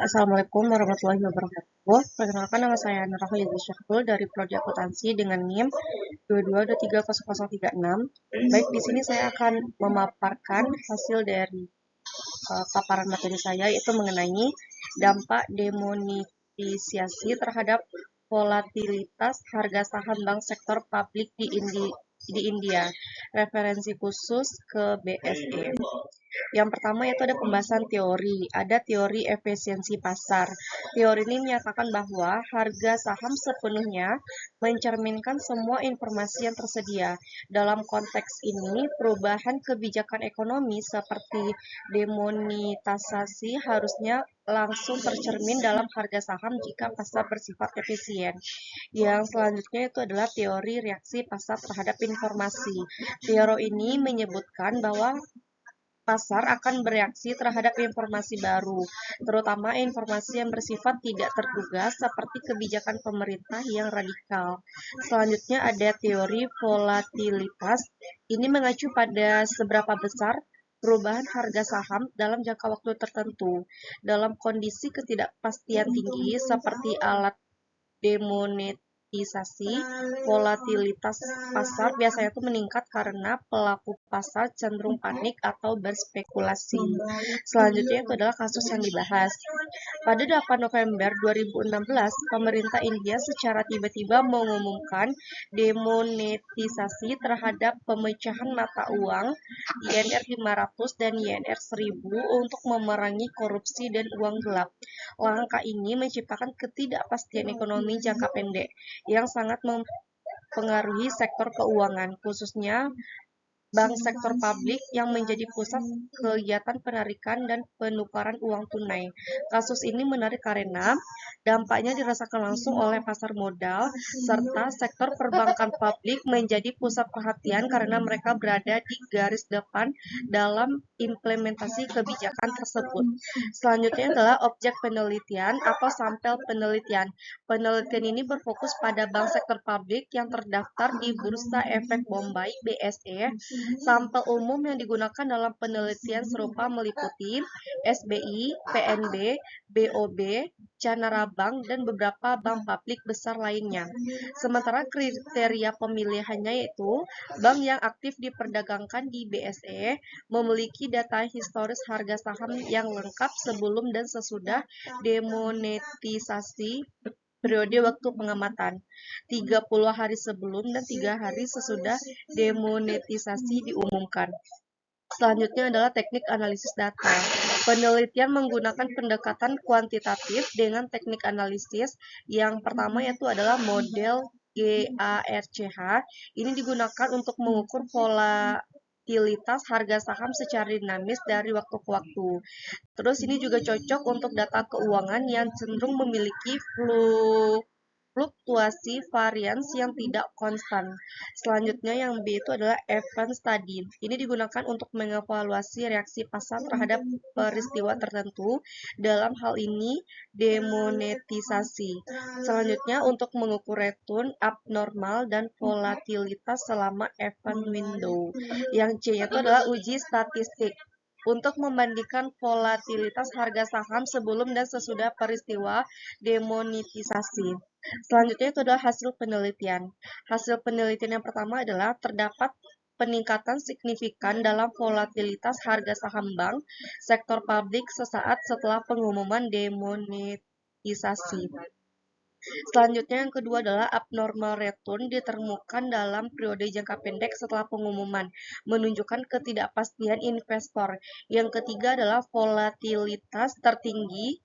Assalamualaikum warahmatullahi wabarakatuh. Perkenalkan nama saya Nurul Syahful dari Prodi Akuntansi dengan NIM 22230036. Baik, di sini saya akan memaparkan hasil dari paparan materi saya, yaitu mengenai dampak demonetisasi terhadap volatilitas harga saham bank sektor publik di India. Referensi khusus ke BSE. Yang pertama yaitu ada pembahasan teori. Ada teori efisiensi pasar. Teori ini menyatakan bahwa harga saham sepenuhnya mencerminkan semua informasi yang tersedia. Dalam konteks ini, perubahan kebijakan ekonomi seperti demonetisasi harusnya langsung tercermin dalam harga saham jika pasar bersifat efisien. Yang selanjutnya itu adalah teori reaksi pasar terhadap informasi. Teori ini menyebutkan bahwa pasar akan bereaksi terhadap informasi baru, terutama informasi yang bersifat tidak terduga seperti kebijakan pemerintah yang radikal. Selanjutnya ada teori volatilitas. Ini mengacu pada seberapa besar perubahan harga saham dalam jangka waktu tertentu. Dalam kondisi ketidakpastian tinggi seperti alat demonetisasi, volatilitas pasar biasanya itu meningkat karena pelaku pasar cenderung panik atau berspekulasi. Selanjutnya itu adalah kasus yang dibahas. Pada 8 November 2016, pemerintah India secara tiba-tiba mengumumkan demonetisasi terhadap pemecahan mata uang INR 500 dan INR 1000 untuk memerangi korupsi dan uang gelap. Langkah ini menciptakan ketidakpastian ekonomi jangka pendek yang sangat mempengaruhi sektor keuangan, khususnya bank sektor publik yang menjadi pusat kegiatan penarikan dan penukaran uang tunai. Kasus ini menarik karena dampaknya dirasakan langsung oleh pasar modal, serta sektor perbankan publik menjadi pusat perhatian karena mereka berada di garis depan dalam implementasi kebijakan tersebut. Selanjutnya adalah objek penelitian atau sampel penelitian. Penelitian ini berfokus pada bank sektor publik yang terdaftar di Bursa Efek Bombay (BSE). Sampel umum yang digunakan dalam penelitian serupa meliputi SBI, PNB, BOB, Canara Bank, dan beberapa bank publik besar lainnya. Sementara kriteria pemilihannya yaitu bank yang aktif diperdagangkan di BSE, memiliki data historis harga saham yang lengkap sebelum dan sesudah demonetisasi, periode waktu pengamatan 30 hari sebelum dan 3 hari sesudah demonetisasi diumumkan. Selanjutnya adalah teknik analisis data. Penelitian menggunakan pendekatan kuantitatif dengan teknik analisis. Yang pertama yaitu adalah model GARCH. Ini digunakan untuk mengukur volatilitas harga saham secara dinamis dari waktu ke waktu. Terus ini juga cocok untuk data keuangan yang cenderung memiliki fluktuasi varians yang tidak konstan. Selanjutnya yang B itu adalah event study. Ini digunakan untuk mengevaluasi reaksi pasar terhadap peristiwa tertentu, dalam hal ini demonetisasi. Selanjutnya untuk mengukur return abnormal dan volatilitas selama event window. Yang C itu adalah uji statistik untuk membandingkan volatilitas harga saham sebelum dan sesudah peristiwa demonetisasi. Selanjutnya itu adalah hasil penelitian. Hasil penelitian yang pertama adalah terdapat peningkatan signifikan dalam volatilitas harga saham bank sektor publik sesaat setelah pengumuman demonetisasi. Selanjutnya yang kedua adalah abnormal return ditemukan dalam periode jangka pendek setelah pengumuman, menunjukkan ketidakpastian investor. Yang ketiga adalah volatilitas tertinggi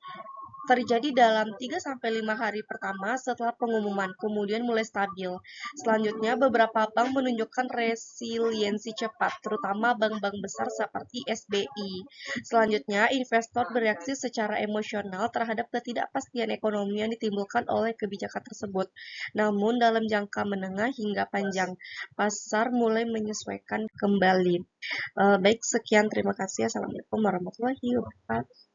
terjadi dalam 3-5 hari pertama setelah pengumuman, kemudian mulai stabil. Selanjutnya, beberapa bank menunjukkan resiliensi cepat, terutama bank-bank besar seperti SBI. Selanjutnya, investor bereaksi secara emosional terhadap ketidakpastian ekonomi yang ditimbulkan oleh kebijakan tersebut. Namun, dalam jangka menengah hingga panjang, pasar mulai menyesuaikan kembali. Baik, sekian. Terima kasih. Assalamualaikum warahmatullahi wabarakatuh.